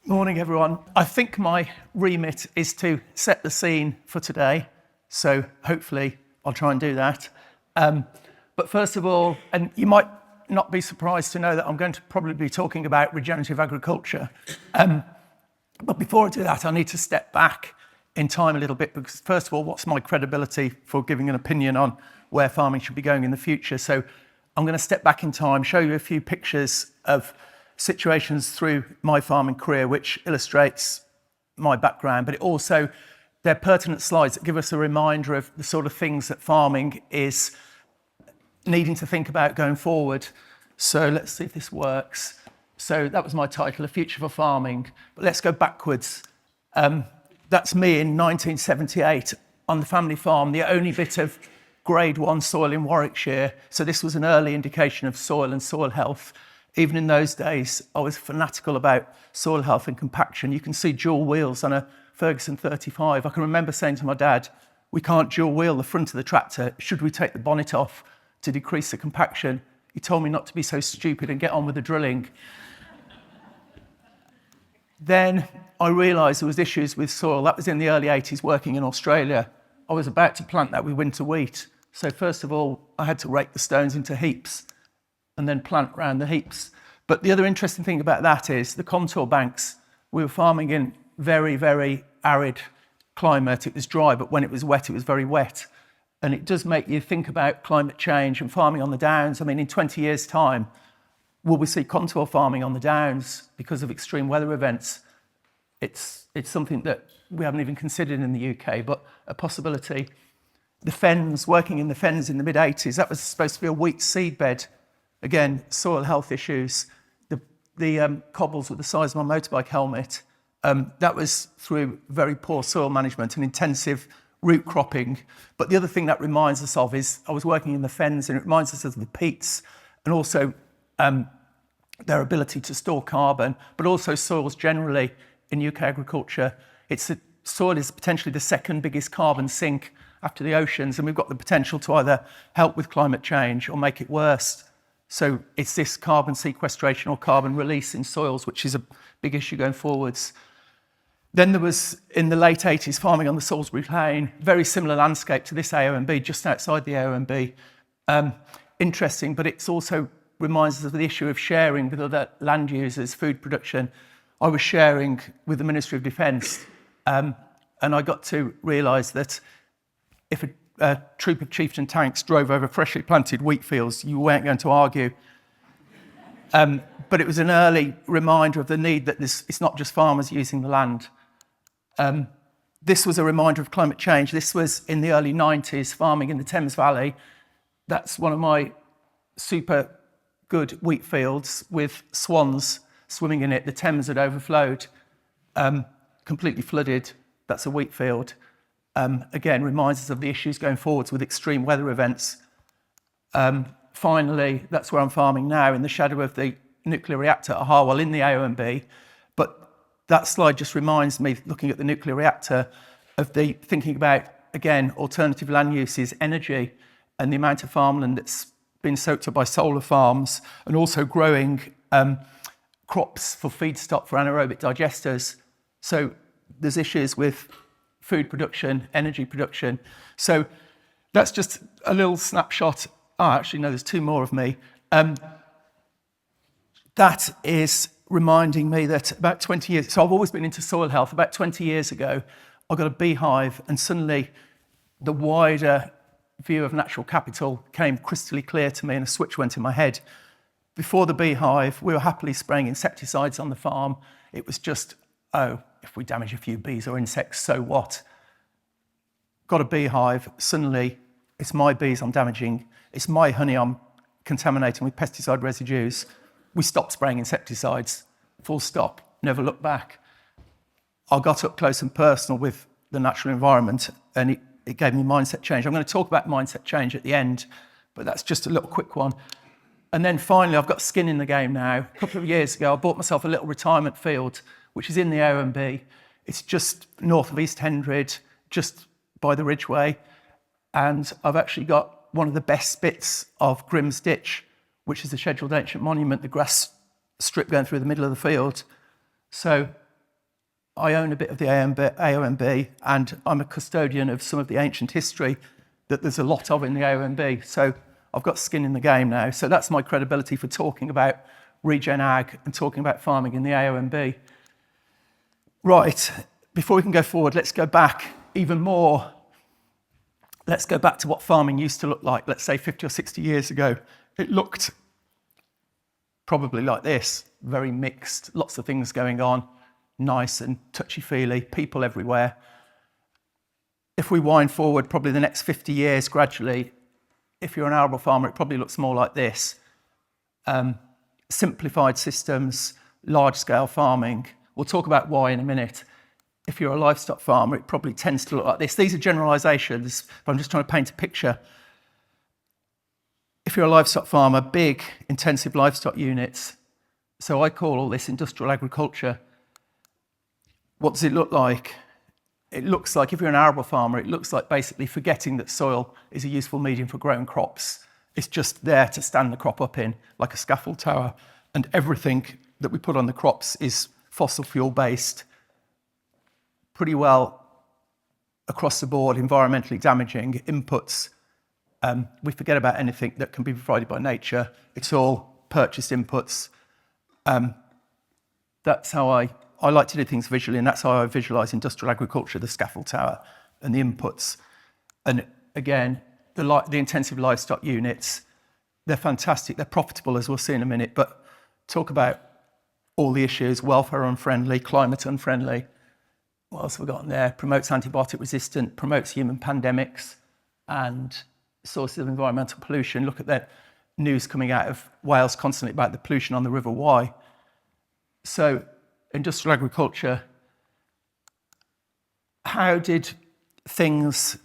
Morning, everyone. I think my remit is to set the scene for today, so hopefully I'll try and do that. But first of all, and you might not be surprised to know that I'm going to probably be talking about regenerative agriculture. But before I do that, I need to step back in time a little bit, because first of all, what's my credibility for giving an opinion on where farming should be going in the future? So I'm going to step back in time, show you a few pictures of situations through my farming career, which illustrates my background, but it also, they're pertinent slides that give us a reminder of the sort of things that farming is needing to think about going forward. So let's see if this works. So that was my title, A Future for Farming. But let's go backwards. That's me in 1978 on the family farm, the only bit of grade 1 soil in Warwickshire. So this was an early indication of soil and soil health. Even in those days, I was fanatical about soil health and compaction. You can see dual wheels on a Ferguson 35. I can remember saying to my dad, we can't dual wheel the front of the tractor. Should we take the bonnet off to decrease the compaction? He told me not to be so stupid and get on with the drilling. Then I realised there was issues with soil. That was in the early 80s, working in Australia. I was about to plant that with winter wheat. So first of all, I had to rake the stones into heaps and then plant around the heaps. But the other interesting thing about that is the contour banks. We were farming in very, very arid climate. It was dry, but when it was wet, it was very wet. And it does make you think about climate change and farming on the downs. I mean, in 20 years' time, will we see contour farming on the downs because of extreme weather events? It's something that we haven't even considered in the UK, but a possibility. The fens, working in the fens in the mid-80s, that was supposed to be a wheat seed bed. Again, soil health issues. The cobbles were the size of my motorbike helmet. That was through very poor soil management and intensive root cropping. But the other thing that reminds us of is I was working in the fens, and it reminds us of the peats and also their ability to store carbon, but also soils generally in UK agriculture. Soil is potentially the second biggest carbon sink after the oceans, and we've got the potential to either help with climate change or make it worse. So it's this carbon sequestration or carbon release in soils, which is a big issue going forwards. Then there was, in the late 80s, farming on the Salisbury Plain, very similar landscape to this AONB, just outside the AONB. Interesting, but it's also reminds us of the issue of sharing with other land users, food production. I was sharing with the Ministry of Defence, and I got to realise that if a troop of chieftain tanks drove over freshly planted wheat fields, you weren't going to argue. But it was an early reminder of the need that it's not just farmers using the land. This was a reminder of climate change. This was in the early 90s, farming in the Thames Valley. That's one of my super good wheat fields with swans swimming in it. The Thames had overflowed, completely flooded. That's a wheat field. Again, reminds us of the issues going forwards with extreme weather events. Finally, that's where I'm farming now, in the shadow of the nuclear reactor at Harwell in the AONB. But that slide just reminds me, looking at the nuclear reactor, of the thinking about, again, alternative land uses, energy, and the amount of farmland that's been soaked up by solar farms, and also growing crops for feedstock for anaerobic digesters. So there's issues with food production, energy production. So that's just a little snapshot. Oh, actually, no, there's two more of me. That is reminding me that about 20 years, so I've always been into soil health. About 20 years ago, I got a beehive, and suddenly the wider view of natural capital came crystally clear to me, and a switch went in my head. Before the beehive, we were happily spraying insecticides on the farm. It was just, oh, if we damage a few bees or insects, so what? Got a beehive, suddenly it's my bees I'm damaging, it's my honey I'm contaminating with pesticide residues. We stopped spraying insecticides, full stop, never looked back. I got up close and personal with the natural environment, and it gave me mindset change. I'm going to talk about mindset change at the end, but that's just a little quick one. And then finally, I've got skin in the game now. A couple of years ago, I bought myself a little retirement field, which is in the AONB. It's just north of East Hendred, just by the Ridgeway. And I've actually got one of the best bits of Grimm's Ditch, which is a scheduled ancient monument, the grass strip going through the middle of the field. So I own a bit of the AONB, and I'm a custodian of some of the ancient history that there's a lot of in the AONB. So I've got skin in the game now. So that's my credibility for talking about regen ag and talking about farming in the AONB. Right, before we can go forward, let's go back even more. Let's go back to what farming used to look like, let's say 50 or 60 years ago. It looked probably like this, very mixed, lots of things going on, nice and touchy-feely, people everywhere. If we wind forward probably the next 50 years gradually, if you're an arable farmer, it probably looks more like this. Simplified systems, large-scale farming. We'll talk about why in a minute. If you're a livestock farmer, it probably tends to look like this. These are generalizations, but I'm just trying to paint a picture. If you're a livestock farmer, big, intensive livestock units. So I call all this industrial agriculture. What does it look like? It looks like, if you're an arable farmer, it looks like basically forgetting that soil is a useful medium for growing crops. It's just there to stand the crop up in, like a scaffold tower. And everything that we put on the crops is fossil fuel based. Pretty well across the board, environmentally damaging inputs. We forget about anything that can be provided by nature. It's all purchased inputs. That's how I like to do things visually, and that's how I visualize industrial agriculture, the scaffold tower and the inputs. And again, the intensive livestock units, they're fantastic. They're profitable, as we'll see in a minute, but talk about all the issues: welfare unfriendly, climate unfriendly. What else have we got in there? Promotes antibiotic resistance, promotes human pandemics and sources of environmental pollution. Look at the news coming out of Wales constantly about the pollution on the River Wye. So industrial agriculture, how did things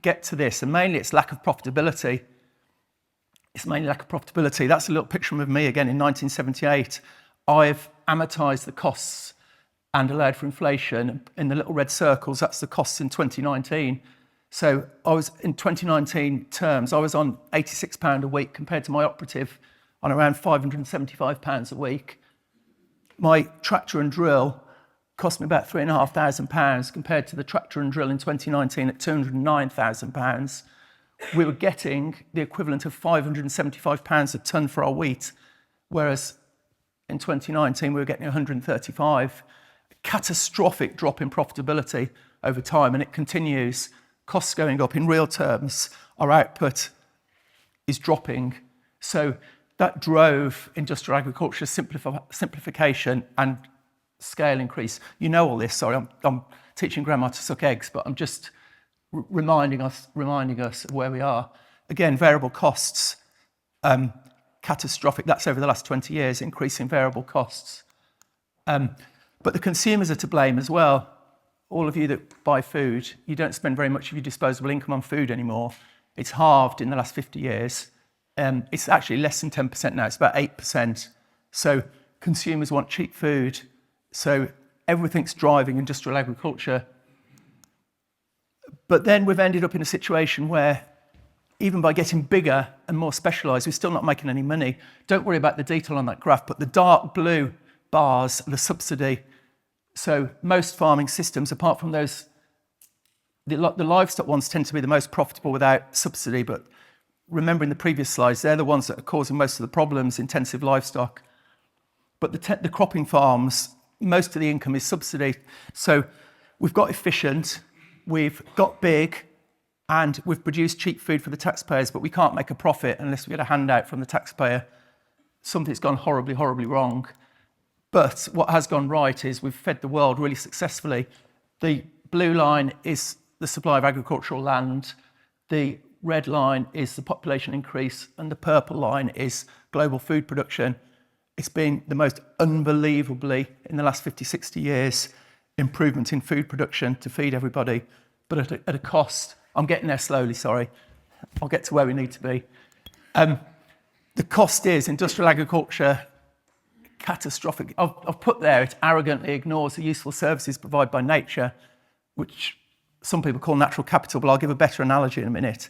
get to this? And mainly it's lack of profitability. It's mainly lack of profitability. That's a little picture of me again in 1978. I've amortized the costs and allowed for inflation. In the little red circles, that's the costs in 2019. So I was, in 2019 terms, I was on £86 a week compared to my operative on around £575 a week. My tractor and drill cost me about £3,500 compared to the tractor and drill in 2019 at £209,000. We were getting the equivalent of £575 a tonne for our wheat, whereas in 2019 we were getting 135. Catastrophic drop in profitability over time, and it continues. Costs going up in real terms. Our output is dropping. So that drove industrial agriculture simplification and scale increase. You know all this. Sorry, I'm teaching grandma to suck eggs, but I'm just reminding us of where we are. Again, variable costs, catastrophic. That's over the last 20 years, increasing variable costs. But the consumers are to blame as well. All of you that buy food, you don't spend very much of your disposable income on food anymore. It's halved in the last 50 years. It's actually less than 10% now. It's about 8%. So consumers want cheap food. So everything's driving industrial agriculture. But then we've ended up in a situation where even by getting bigger and more specialised, we're still not making any money. Don't worry about the detail on that graph, but the dark blue bars are the subsidy. So most farming systems, apart from those, the livestock ones tend to be the most profitable without subsidy, but remember in the previous slides, they're the ones that are causing most of the problems, intensive livestock. But the cropping farms, most of the income is subsidy. So we've got efficient, we've got big, and we've produced cheap food for the taxpayers, but we can't make a profit unless we get a handout from the taxpayer. Something's gone horribly, horribly wrong. But what has gone right is we've fed the world really successfully. The blue line is the supply of agricultural land. The red line is the population increase, and the purple line is global food production. It's been the most unbelievably, in the last 50, 60 years, improvement in food production to feed everybody, but at a cost. I'm getting there slowly, sorry. I'll get to where we need to be. The cost is industrial agriculture, catastrophic. I've put there, it arrogantly ignores the useful services provided by nature, which some people call natural capital, but I'll give a better analogy in a minute.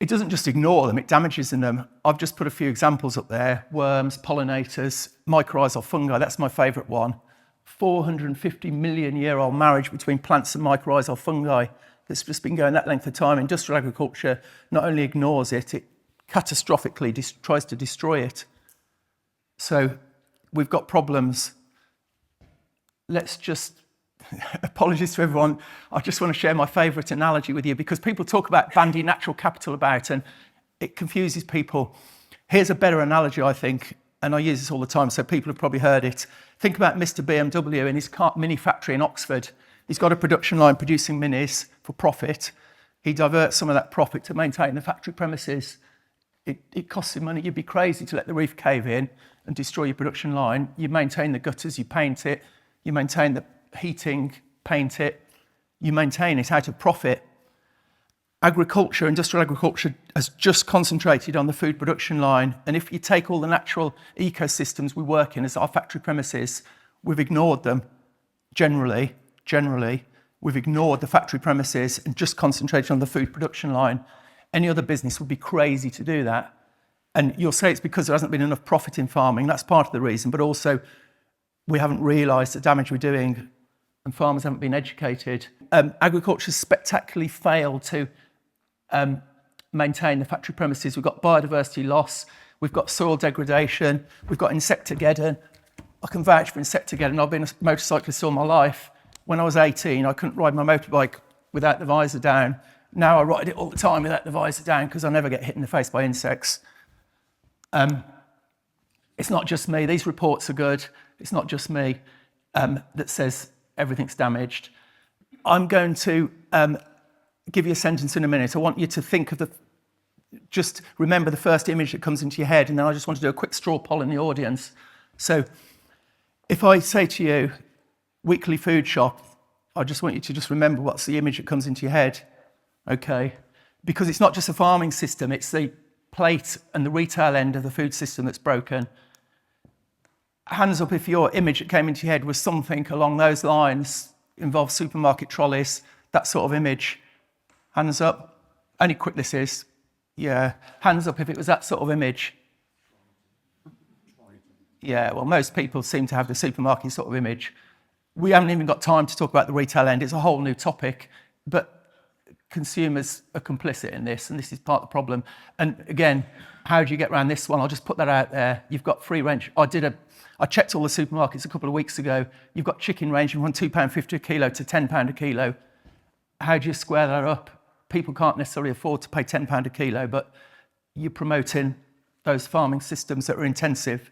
it doesn't just ignore them, it damages them. I've just put a few examples up there: worms, pollinators, mycorrhizal fungi. That's my favourite one. 450 million year old marriage between plants and mycorrhizal fungi that's just been going that length of time. Industrial agriculture not only ignores it, it catastrophically tries to destroy it. So we've got problems. Let's just, apologies to everyone, I just want to share my favourite analogy with you, because people talk about bandy natural capital about, and it confuses people. Here's a better analogy, I think, and I use this all the time, so people have probably heard it. Think about Mr. BMW in his mini factory in Oxford. He's got a production line producing minis for profit. He diverts some of that profit to maintain the factory premises. It costs him money. You'd be crazy to let the roof cave in and destroy your production line. You maintain the gutters, you paint it, you maintain the heating, paint it, you maintain it out of profit. Agriculture, industrial agriculture, has just concentrated on the food production line. And if you take all the natural ecosystems we work in as our factory premises, we've ignored them generally. We've ignored the factory premises and just concentrated on the food production line. Any other business would be crazy to do that. And you'll say it's because there hasn't been enough profit in farming. That's part of the reason, but also we haven't realised the damage we're doing and farmers haven't been educated. Agriculture has spectacularly failed to maintain the factory premises. We've got biodiversity loss, we've got soil degradation, we've got Insectageddon. I can vouch for Insectageddon. I've been a motorcyclist all my life. When I was 18, I couldn't ride my motorbike without the visor down. Now I ride it all the time without the visor down because I never get hit in the face by insects. It's not just me. These reports are good. It's not just me that says everything's damaged. I'm going to give you a sentence in a minute. I want you to think of just remember the first image that comes into your head, and then I just want to do a quick straw poll in the audience. So if I say to you, weekly food shop, I just want you to just remember what's the image that comes into your head, okay? Because it's not just a farming system, it's the plate and the retail end of the food system that's broken. Hands up if your image that came into your head was something along those lines, involves supermarket trolleys, that sort of image. Hands up. Only quick this is. Yeah. Hands up if it was that sort of image. Yeah, well, most people seem to have the supermarket sort of image. We haven't even got time to talk about the retail end. It's a whole new topic, but consumers are complicit in this, and this is part of the problem. And again, how do you get around this one? I'll just put that out there. You've got free range. I checked all the supermarkets a couple of weeks ago. You've got chicken ranging from £2.50 a kilo to £10 a kilo. How do you square that up? People can't necessarily afford to pay £10 a kilo, but you're promoting those farming systems that are intensive.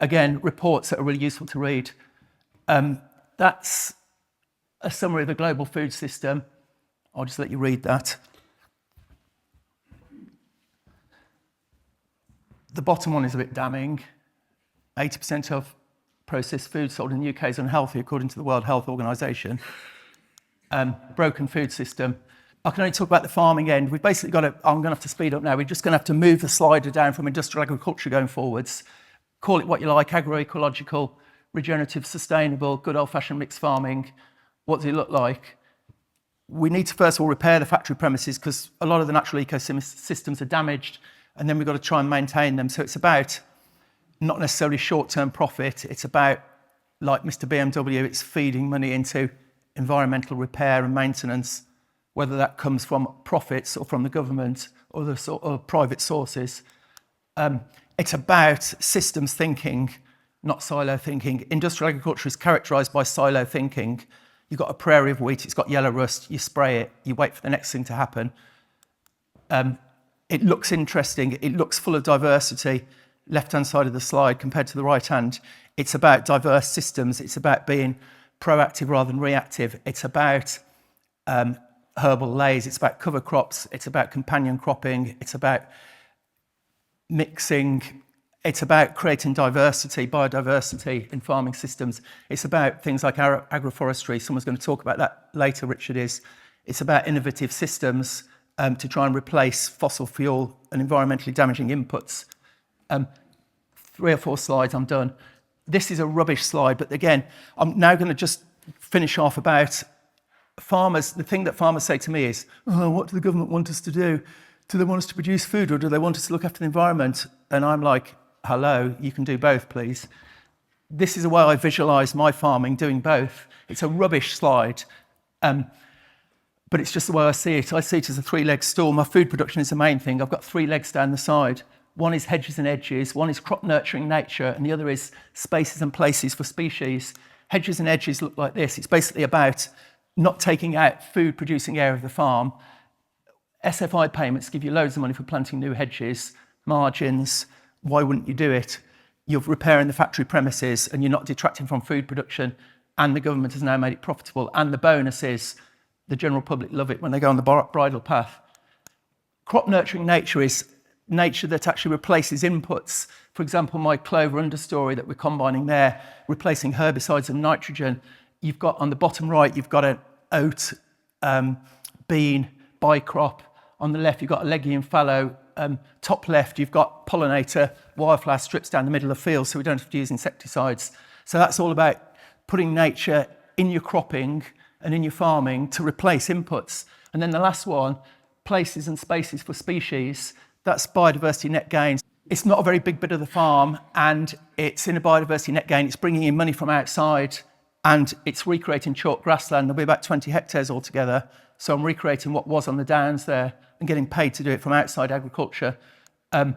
Again, reports that are really useful to read. That's a summary of the global food system. I'll just let you read that. The bottom one is a bit damning. 80% of processed food sold in the UK is unhealthy, according to the World Health Organization. Broken food system. I can only talk about the farming end. We've basically got to, I'm going to have to speed up now. We're just going to have to move the slider down from industrial agriculture going forwards. Call it what you like, agroecological, regenerative, sustainable, good old-fashioned mixed farming. What does it look like? We need to first of all repair the factory premises because a lot of the natural ecosystems are damaged, and then we've got to try and maintain them. So it's about not necessarily short-term profit. It's about, like Mr. BMW, it's feeding money into environmental repair and maintenance, whether that comes from profits or from the government or the sort of private sources. It's about systems thinking, not silo thinking. Industrial agriculture is characterised by silo thinking. You've got a prairie of wheat, it's got yellow rust, you spray it, you wait for the next thing to happen. It looks interesting, it looks full of diversity, left-hand side of the slide compared to the right-hand. It's about diverse systems, it's about being proactive rather than reactive. It's about herbal lays, it's about cover crops, it's about companion cropping, it's about mixing, it's about creating diversity, biodiversity in farming systems. It's about things like agroforestry. Someone's going to talk about that later, Richard is. It's about innovative systems to try and replace fossil fuel and environmentally damaging inputs. 3 or 4 slides, I'm done. This is a rubbish slide, but again, I'm now going to just finish off about farmers. The thing that farmers say to me is, oh, what do the government want us to do? do they want us to produce food or do they want us to look after the environment? And I'm like, hello, you can do both, please. This is the way I visualise my farming, doing both. It's a rubbish slide, but it's just the way I see it. I see it as a three-legged stool. My food production is the main thing. I've got three legs down the side. One is hedges and edges, one is crop nurturing nature, and the other is spaces and places for species. Hedges and edges look like this. It's basically about not taking out food producing area of the farm. SFI payments give you loads of money for planting new hedges, margins. Why wouldn't you do it? You're repairing the factory premises and you're not detracting from food production, and the government has now made it profitable. And the bonus is the general public love it when they go on the bridle path. Crop nurturing nature is nature that actually replaces inputs. For example, my clover understory that we're combining there, replacing herbicides and nitrogen. You've got on the bottom right, you've got an oat, bean, bicrop. On the left, you've got a legume fallow. Top left, you've got pollinator, wildflower strips down the middle of fields, so we don't have to use insecticides. So that's all about putting nature in your cropping and in your farming to replace inputs. And then the last one, places and spaces for species. That's biodiversity net gains. It's not a very big bit of the farm, and it's in a biodiversity net gain. It's bringing in money from outside, and it's recreating chalk grassland. There'll be about 20 hectares altogether. So I'm recreating what was on the downs there and getting paid to do it from outside agriculture. And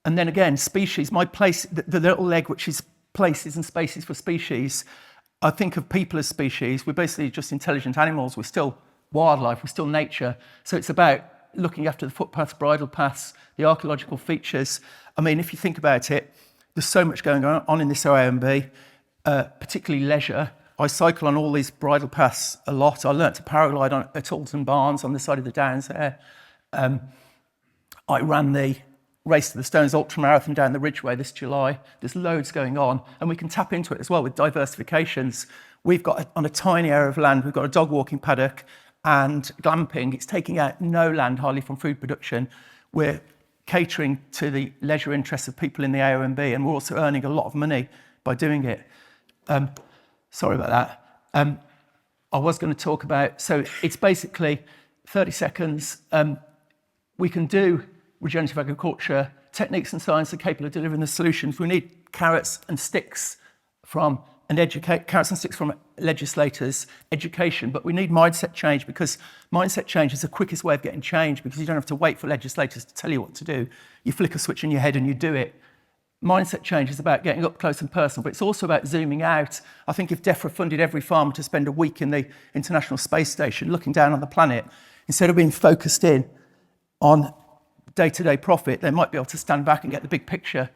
then again, species, my place, the little leg, which is places and spaces for species, I think of people as species. We're basically just intelligent animals. We're still wildlife, we're still nature. So it's about looking after the footpaths, bridle paths, the archaeological features. I mean, if you think about it, there's so much going on in this OAMB, particularly leisure. I cycle on all these bridle paths a lot. I learnt to paraglide at Alton Barnes on the side of the downs there. I ran the Race to the Stones ultramarathon down the Ridgeway this July. There's loads going on, and we can tap into it as well with diversifications. We've got, on a tiny area of land, we've got a dog walking paddock and glamping. It's taking out no land hardly from food production. We're catering to the leisure interests of people in the AONB, and we're also earning a lot of money by doing it. Sorry about that. I was going to talk about, so it's basically 30 seconds. We can do regenerative agriculture. Techniques and science are capable of delivering the solutions. We need carrots and sticks from legislators, education, but we need mindset change, because mindset change is the quickest way of getting change, because you don't have to wait for legislators to tell you what to do. You flick a switch in your head and you do it. Mindset change is about getting up close and personal, but it's also about zooming out. I think if DEFRA funded every farmer to spend a week in the International Space Station looking down on the planet, instead of being focused in on day-to-day profit, they might be able to stand back and get the big picture.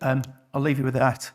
I'll leave you with that.